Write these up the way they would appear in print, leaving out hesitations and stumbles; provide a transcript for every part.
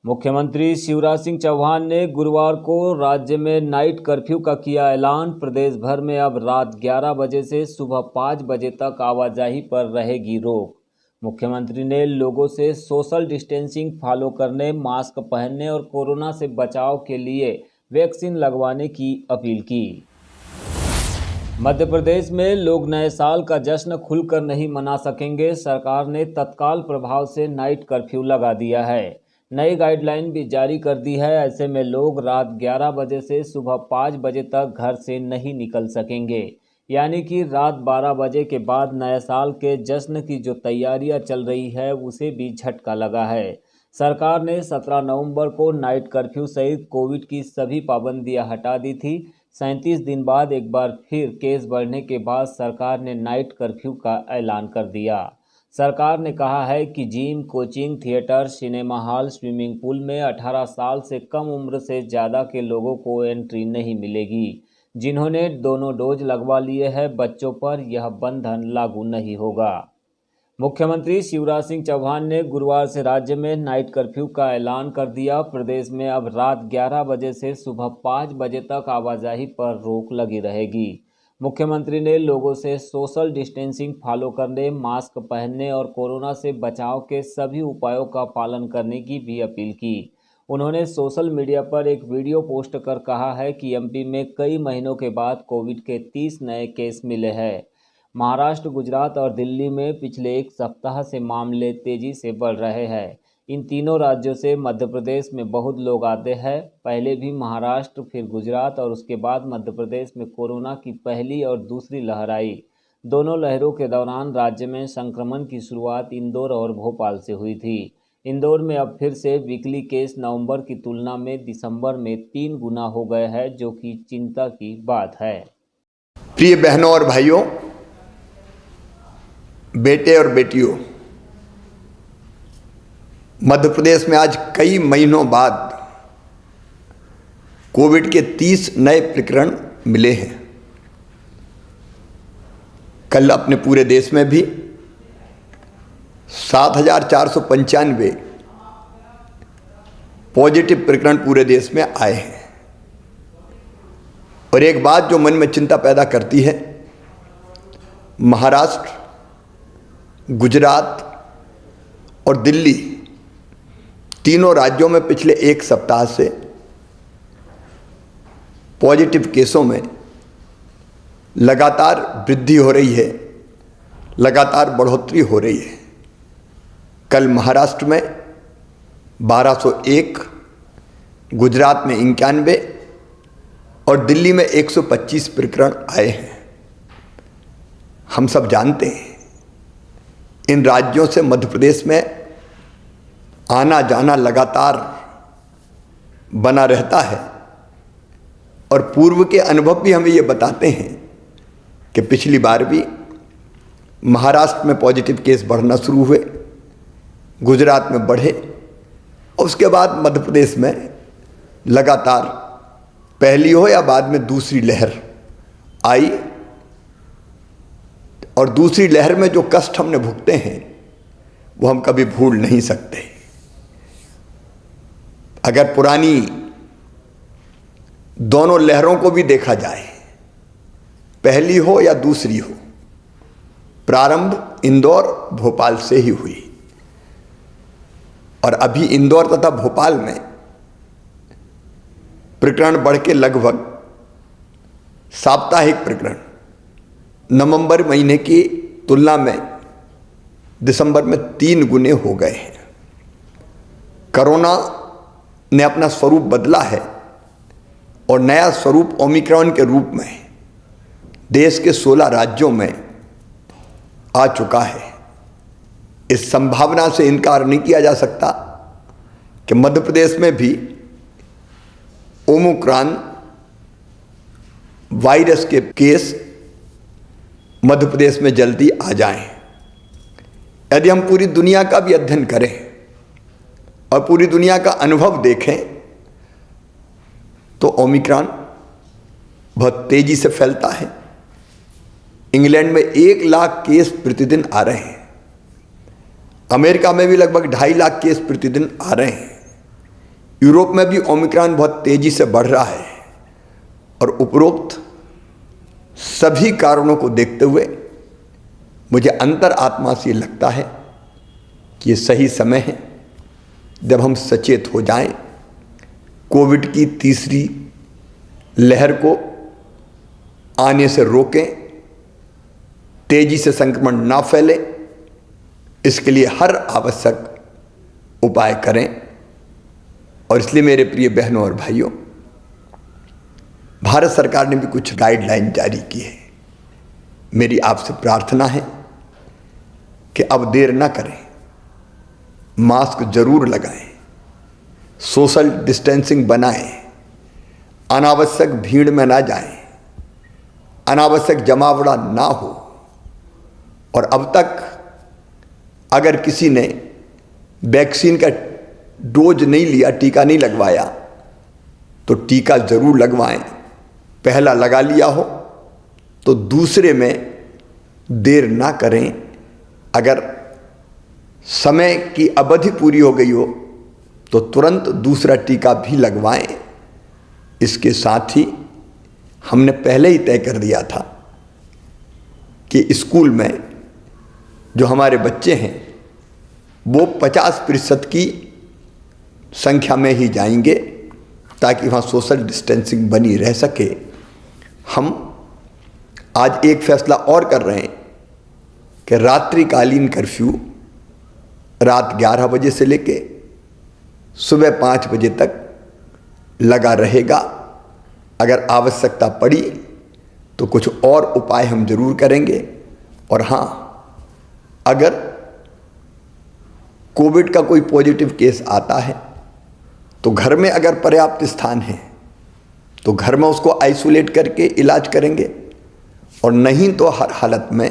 मुख्यमंत्री शिवराज सिंह चौहान ने गुरुवार को राज्य में नाइट कर्फ्यू का किया ऐलान। प्रदेश भर में अब रात 11 बजे से सुबह 5 बजे तक आवाजाही पर रहेगी रोक। मुख्यमंत्री ने लोगों से सोशल डिस्टेंसिंग फॉलो करने, मास्क पहनने और कोरोना से बचाव के लिए वैक्सीन लगवाने की अपील की। मध्य प्रदेश में लोग नए साल का जश्न खुलकर नहीं मना सकेंगे। सरकार ने तत्काल प्रभाव से नाइट कर्फ्यू लगा दिया है। नई गाइडलाइन भी जारी कर दी है। ऐसे में लोग रात 11 बजे से सुबह 5 बजे तक घर से नहीं निकल सकेंगे, यानी कि रात 12 बजे के बाद नए साल के जश्न की जो तैयारियां चल रही है उसे भी झटका लगा है। सरकार ने 17 नवंबर को नाइट कर्फ्यू सहित कोविड की सभी पाबंदियां हटा दी थी। 37 दिन बाद एक बार फिर केस बढ़ने के बाद सरकार ने नाइट कर्फ्यू का ऐलान कर दिया। सरकार ने कहा है कि gym, coaching, theatre, cinema hall, swimming pool में 18 साल से कम उम्र से ज़्यादा के लोगों को एंट्री नहीं मिलेगी। जिन्होंने दोनों डोज लगवा लिए हैं, बच्चों पर यह बंधन लागू नहीं होगा। मुख्यमंत्री शिवराज सिंह चौहान ने गुरुवार से राज्य में नाइट कर्फ्यू का ऐलान कर दिया। प्रदेश में अब रात 11 बजे से सुबह 5 बजे तक आवाजाही पर रोक लगी रहेगी। मुख्यमंत्री ने लोगों से सोशल डिस्टेंसिंग फॉलो करने, मास्क पहनने और कोरोना से बचाव के सभी उपायों का पालन करने की भी अपील की। उन्होंने सोशल मीडिया पर एक वीडियो पोस्ट कर कहा है कि एमपी में कई महीनों के बाद कोविड के 30 नए केस मिले हैं। महाराष्ट्र, गुजरात और दिल्ली में पिछले एक सप्ताह से मामले तेजी से बढ़ रहे हैं। इन तीनों राज्यों से मध्य प्रदेश में बहुत लोग आते हैं। पहले भी महाराष्ट्र, फिर गुजरात और उसके बाद मध्य प्रदेश में कोरोना की पहली और दूसरी लहर आई। दोनों लहरों के दौरान राज्य में संक्रमण की शुरुआत इंदौर और भोपाल से हुई थी। इंदौर में अब फिर से वीकली केस नवंबर की तुलना में दिसंबर में 3 गुना हो गए हैं, जो कि चिंता की बात है। प्रिय बहनों और भाइयों, बेटे और बेटियों, मध्य प्रदेश में आज कई महीनों बाद कोविड के 30 नए प्रकरण मिले हैं। कल अपने पूरे देश में भी 7,495 पॉजिटिव प्रकरण पूरे देश में आए हैं। और एक बात जो मन में चिंता पैदा करती है, महाराष्ट्र, गुजरात और दिल्ली तीनों राज्यों में पिछले एक सप्ताह से पॉजिटिव केसों में लगातार वृद्धि हो रही है, लगातार बढ़ोतरी हो रही है। कल महाराष्ट्र में 1201, गुजरात में 91 और दिल्ली में 125 प्रकरण आए हैं। हम सब जानते हैं इन राज्यों से मध्य प्रदेश में आना जाना लगातार बना रहता है। और पूर्व के अनुभव भी हमें ये बताते हैं कि पिछली बार भी महाराष्ट्र में पॉजिटिव केस बढ़ना शुरू हुए, गुजरात में बढ़े और उसके बाद मध्य प्रदेश में लगातार पहली हो या बाद में दूसरी लहर आई। और दूसरी लहर में जो कष्ट हमने भुगते हैं वो हम कभी भूल नहीं सकते। अगर पुरानी दोनों लहरों को भी देखा जाए, पहली हो या दूसरी हो, प्रारंभ इंदौर, भोपाल से ही हुई। और अभी इंदौर तथा भोपाल में प्रकरण बढ़ के लगभग साप्ताहिक प्रकरण नवंबर महीने की तुलना में दिसंबर में 3 गुने हो गए हैं। कोरोना ने अपना स्वरूप बदला है और नया स्वरूप ओमिक्रॉन के रूप में देश के 16 राज्यों में आ चुका है। इस संभावना से इनकार नहीं किया जा सकता कि मध्य प्रदेश में भी ओमिक्रॉन वायरस के केस मध्य प्रदेश में जल्दी आ जाएं। यदि हम पूरी दुनिया का भी अध्ययन करें और पूरी दुनिया का अनुभव देखें तो ओमिक्रॉन बहुत तेजी से फैलता है। इंग्लैंड में 1 लाख केस प्रतिदिन आ रहे हैं। अमेरिका में भी लगभग 2.5 लाख केस प्रतिदिन आ रहे हैं। यूरोप में भी ओमिक्रॉन बहुत तेजी से बढ़ रहा है और उपरोक्त सभी कारणों को देखते हुए मुझे अंतर आत्मा से लगता है कि ये सही समय है जब हम सचेत हो जाएं, कोविड की तीसरी लहर को आने से रोकें, तेजी से संक्रमण ना फैले, इसके लिए हर आवश्यक उपाय करें। और इसलिए मेरे प्रिय बहनों और भाइयों, भारत सरकार ने भी कुछ गाइडलाइन जारी की है। मेरी आपसे प्रार्थना है कि अब देर ना करें, मास्क जरूर लगाएं, सोशल डिस्टेंसिंग बनाएं, अनावश्यक भीड़ में ना जाएं, अनावश्यक जमावड़ा ना हो। और अब तक अगर किसी ने वैक्सीन का डोज नहीं लिया, टीका नहीं लगवाया, तो टीका जरूर लगवाएं। पहला लगा लिया हो तो दूसरे में देर ना करें। अगर समय की अवधि पूरी हो गई हो तो तुरंत दूसरा टीका भी लगवाएं। इसके साथ ही हमने पहले ही तय कर दिया था कि स्कूल में जो हमारे बच्चे हैं वो 50% की संख्या में ही जाएंगे ताकि वहाँ सोशल डिस्टेंसिंग बनी रह सके। हम आज एक फैसला और कर रहे हैं कि रात्रिकालीन कर्फ्यू रात 11 बजे से लेके सुबह 5 बजे तक लगा रहेगा। अगर आवश्यकता पड़ी तो कुछ और उपाय हम जरूर करेंगे। और हाँ, अगर कोविड का कोई पॉजिटिव केस आता है तो घर में अगर पर्याप्त स्थान है तो घर में उसको आइसोलेट करके इलाज करेंगे, और नहीं तो हर हालत में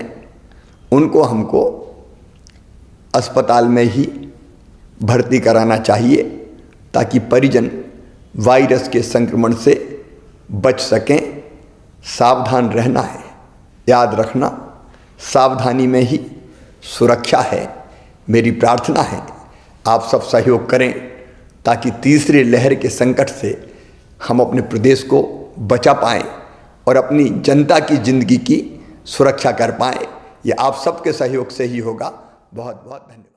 उनको हमको अस्पताल में ही भर्ती कराना चाहिए ताकि परिजन वायरस के संक्रमण से बच सकें। सावधान रहना है, याद रखना सावधानी में ही सुरक्षा है। मेरी प्रार्थना है आप सब सहयोग करें ताकि तीसरी लहर के संकट से हम अपने प्रदेश को बचा पाएं और अपनी जनता की जिंदगी की सुरक्षा कर पाएं। ये आप सबके सहयोग से ही होगा। बहुत बहुत धन्यवाद।